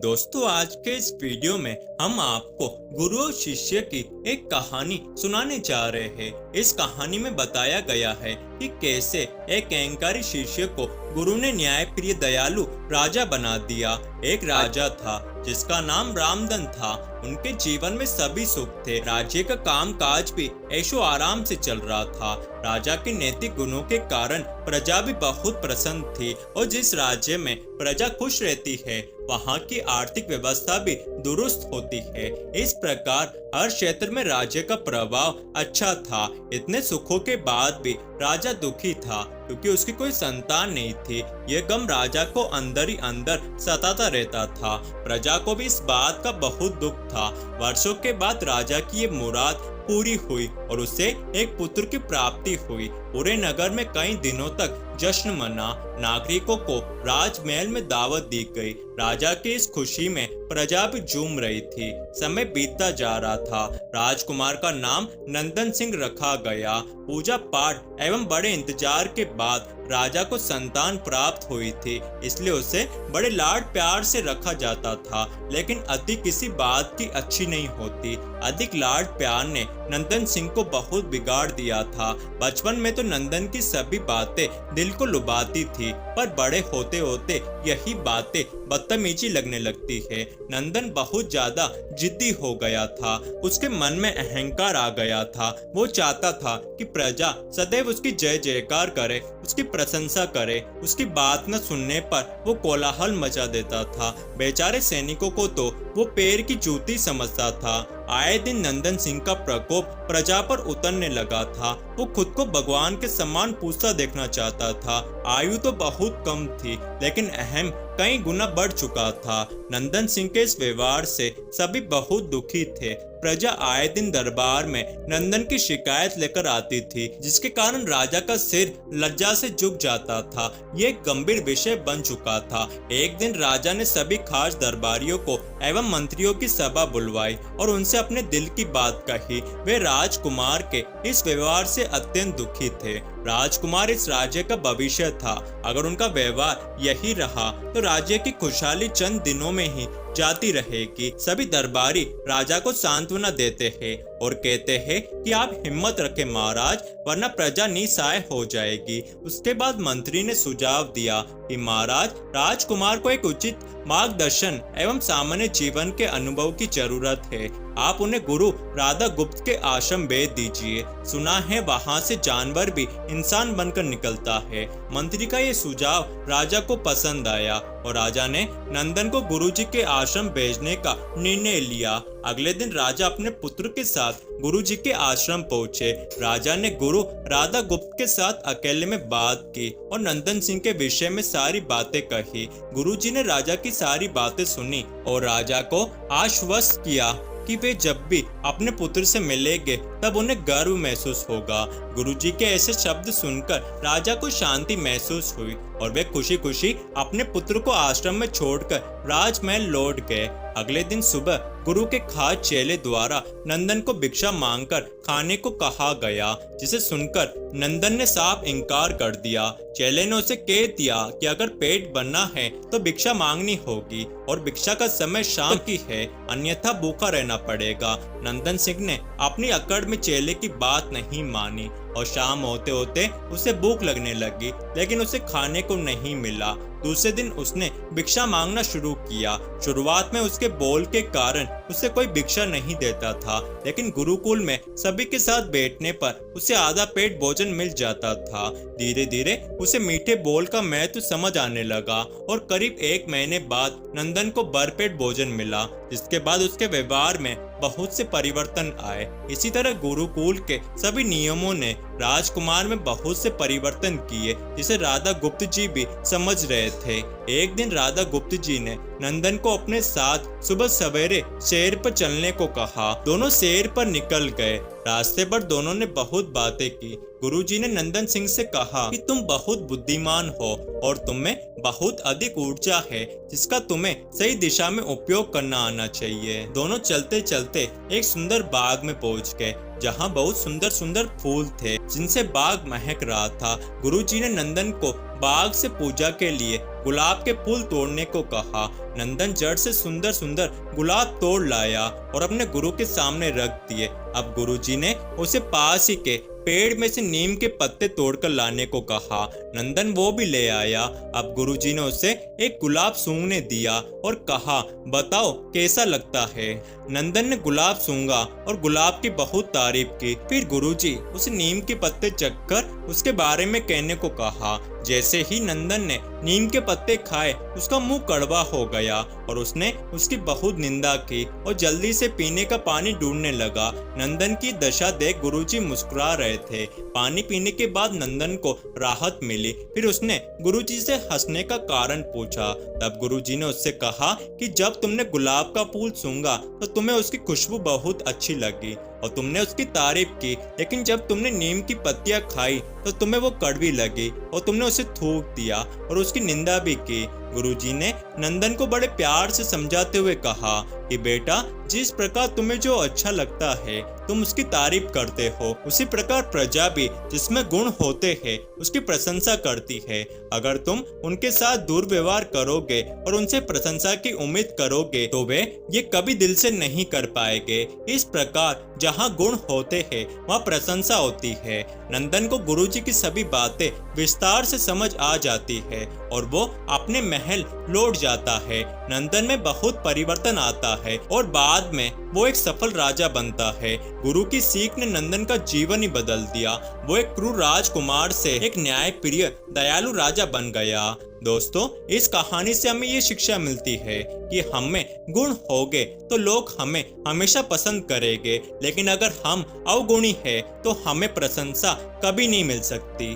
दोस्तों, आज के इस वीडियो में हम आपको गुरु और शिष्य की एक कहानी सुनाने जा रहे हैं। इस कहानी में बताया गया है कि कैसे एक अहंकारी शिष्य को गुरु ने न्यायप्रिय दयालु राजा बना दिया। एक राजा था जिसका नाम रामधन था। उनके जीवन में सभी सुख थे। राज्य का काम काज भी ऐशो आराम से चल रहा था। राजा के नैतिक गुणों के कारण प्रजा भी बहुत प्रसन्न थी और जिस राज्य में प्रजा खुश रहती है वहाँ की आर्थिक व्यवस्था भी दुरुस्त होती है। इस प्रकार हर क्षेत्र में राज्य का प्रभाव अच्छा था। इतने सुखों के बाद भी राजा दुखी था क्योंकि उसकी कोई संतान नहीं थी। यह गम राजा को अंदर ही अंदर सताता रहता था। प्रजा को भी इस बात का बहुत दुख था। वर्षों के बाद राजा की ये मुराद पूरी हुई और उसे एक पुत्र की प्राप्ति हुई। पूरे नगर में कई दिनों तक जश्न मना। नागरिकों को राजमहल में दावत दी गई। राजा की इस खुशी में प्रजा भी झूम रही थी। समय बीतता जा रहा था। राजकुमार का नाम नंदन सिंह रखा गया। पूजा पाठ एवं बड़े इंतजार के बाद राजा को संतान प्राप्त हुई थी, इसलिए उसे बड़े लाड प्यार से रखा जाता था। लेकिन अति किसी बात की अच्छी नहीं होती। अधिक लाड प्यार ने नंदन सिंह को बहुत बिगाड़ दिया था। बचपन में तो नंदन की सभी बातें दिल को लुभाती थी, पर बड़े होते होते यही बातें बदतमीजी लगने लगती है। नंदन बहुत ज्यादा जिद्दी हो गया था। उसके मन में अहंकार आ गया था। वो चाहता था कि प्रजा सदैव उसकी जय जयकार करे, उसकी प्रशंसा करे। उसकी बात न सुनने पर वो कोलाहल मचा देता था। बेचारे सैनिकों को तो वो पैर की जूती समझता था। आए दिन नंदन सिंह का प्रकोप प्रजा पर उतरने लगा था। वो खुद को भगवान के समान पूछता देखना चाहता था। आयु तो बहुत कम थी, लेकिन अहम कई गुना बढ़ चुका था। नंदन सिंह के इस व्यवहार से सभी बहुत दुखी थे। प्रजा आए दिन दरबार में नंदन की शिकायत लेकर आती थी, जिसके कारण राजा का सिर लज्जा से झुक जाता था। ये एक गंभीर विषय बन चुका था। एक दिन राजा ने सभी खास दरबारियों को एवं मंत्रियों की सभा बुलवाई और उनसे अपने दिल की बात कही। वे राजकुमार के इस व्यवहार से अत्यंत दुखी थे। राजकुमार इस राज्य का भविष्य था। अगर उनका व्यवहार यही रहा तो राज्य की खुशहाली चंद दिनों में ही जाती रहेगी। सभी दरबारी राजा को सांत्वना देते हैं और कहते हैं कि आप हिम्मत रखें महाराज, वरना प्रजा निसहाय हो जाएगी। उसके बाद मंत्री ने सुझाव दिया कि महाराज, राजकुमार को एक उचित मार्गदर्शन एवं सामान्य जीवन के अनुभव की जरूरत है। आप उन्हें गुरु राधा गुप्त के आश्रम भेज दीजिए। सुना है वहाँ से जानवर भी इंसान बनकर निकलता है। मंत्री का ये सुझाव राजा को पसंद आया और राजा ने नंदन को गुरुजी के आश्रम भेजने का निर्णय लिया। अगले दिन राजा अपने पुत्र के साथ गुरुजी के आश्रम पहुँचे। राजा ने गुरु राधा गुप्त के साथ अकेले में बात की और नंदन सिंह के विषय में सारी बातें कही। गुरुजी ने राजा की सारी बातें सुनी और राजा को आश्वस्त किया कि वे जब भी अपने पुत्र से मिलेंगे तब उन्हें गर्व महसूस होगा। गुरुजी के ऐसे शब्द सुनकर राजा को शांति महसूस हुई और वे खुशी खुशी अपने पुत्र को आश्रम में छोड़कर राजमहल लौट गए। अगले दिन सुबह गुरु के खास चेले द्वारा नंदन को भिक्षा मांगकर खाने को कहा गया, जिसे सुनकर नंदन ने साफ इनकार कर दिया। चेले ने उसे कह दिया कि अगर पेट भरना है तो भिक्षा मांगनी होगी और भिक्षा का समय शाम की है, अन्यथा भूखा रहना पड़ेगा। नंदन सिंह ने अपनी अकड़ में चेले की बात नहीं मानी और शाम होते होते उसे भूख लगने लगी, लेकिन उसे खाने को नहीं मिला। दूसरे दिन उसने भिक्षा मांगना शुरू किया। शुरुआत में उसके बोल के कारण उसे कोई भिक्षा नहीं देता था, लेकिन गुरुकुल में सभी के साथ बैठने पर उसे आधा पेट भोजन मिल जाता था। धीरे धीरे उसे मीठे बोल का महत्व समझ आने लगा और करीब 1 महीने बाद नंदन को भरपेट भोजन मिला, जिसके बाद उसके व्यवहार में बहुत से परिवर्तन आए। इसी तरह गुरुकुल के सभी नियमों ने राजकुमार में बहुत से परिवर्तन किए, जिसे राधा गुप्त जी भी समझ रहे थे। एक दिन राधा गुप्त जी ने नंदन को अपने साथ सुबह सवेरे शहर पर चलने को कहा। दोनों शहर पर निकल गए। रास्ते पर दोनों ने बहुत बातें की। गुरुजी ने नंदन सिंह से कहा कि तुम बहुत बुद्धिमान हो और तुम्हें बहुत अधिक ऊर्जा है, जिसका तुम्हें सही दिशा में उपयोग करना आना चाहिए। दोनों चलते चलते एक सुंदर बाग में पहुंच गए, जहां बहुत सुंदर सुंदर फूल थे, जिनसे बाग महक रहा था। गुरुजी ने नंदन को बाग से पूजा के लिए गुलाब के फूल तोड़ने को कहा। नंदन जड़ से सुंदर सुंदर गुलाब तोड़ लाया और अपने गुरु के सामने रख दिए। अब गुरुजी ने उसे पास ही के पेड़ में से नीम के पत्ते तोड़कर लाने को कहा। नंदन वो भी ले आया। अब गुरुजी ने उसे एक गुलाब सूंघने दिया और कहा, बताओ कैसा लगता है। नंदन ने गुलाब सूंघा और गुलाब की बहुत तारीफ की। फिर गुरुजी उसे नीम के पत्ते चखकर उसके बारे में कहने को कहा। जैसे ही नंदन ने नीम के पत्ते खाए उसका मुंह कड़वा हो गया और उसने उसकी बहुत निंदा की और जल्दी से पीने का पानी ढूंढने लगा। नंदन की दशा देख गुरुजी मुस्कुरा रहे थे। पानी पीने के बाद नंदन को राहत मिली। फिर उसने गुरुजी से हंसने का कारण पूछा। तब गुरुजी ने उससे कहा कि जब तुमने गुलाब का फूल सूंघा तो तुम्हें उसकी खुशबू बहुत अच्छी लगी और तुमने उसकी तारीफ की, लेकिन जब तुमने नीम की पत्तियां खाई तो तुम्हें वो कड़वी लगी और तुमने उसे थूक दिया और उसकी निंदा भी की। गुरुजी ने नंदन को बड़े प्यार से समझाते हुए कहा कि बेटा, जिस प्रकार तुम्हें जो अच्छा लगता है तुम उसकी तारीफ करते हो, उसी प्रकार प्रजा भी जिसमें गुण होते हैं उसकी प्रशंसा करती है। अगर तुम उनके साथ दुर्व्यवहार करोगे और उनसे प्रशंसा की उम्मीद करोगे तो वे ये कभी दिल से नहीं कर पाएंगे। इस प्रकार जहाँ गुण होते हैं वहाँ प्रशंसा होती है। नंदन को गुरुजी की सभी बातें विस्तार से समझ आ जाती है और वो अपने महल लौट जाता है। नंदन में बहुत परिवर्तन आता है और बाद में वो एक सफल राजा बनता है। गुरु की सीख ने नंदन का जीवन ही बदल दिया। वो एक क्रूर राजकुमार से एक न्यायप्रिय दयालु राजा बन गया। दोस्तों, इस कहानी से हमें ये शिक्षा मिलती है कि हमें गुण होंगे तो लोग हमें हमेशा पसंद करेंगे, लेकिन अगर हम अवगुणी हैं तो हमें प्रशंसा कभी नहीं मिल सकती।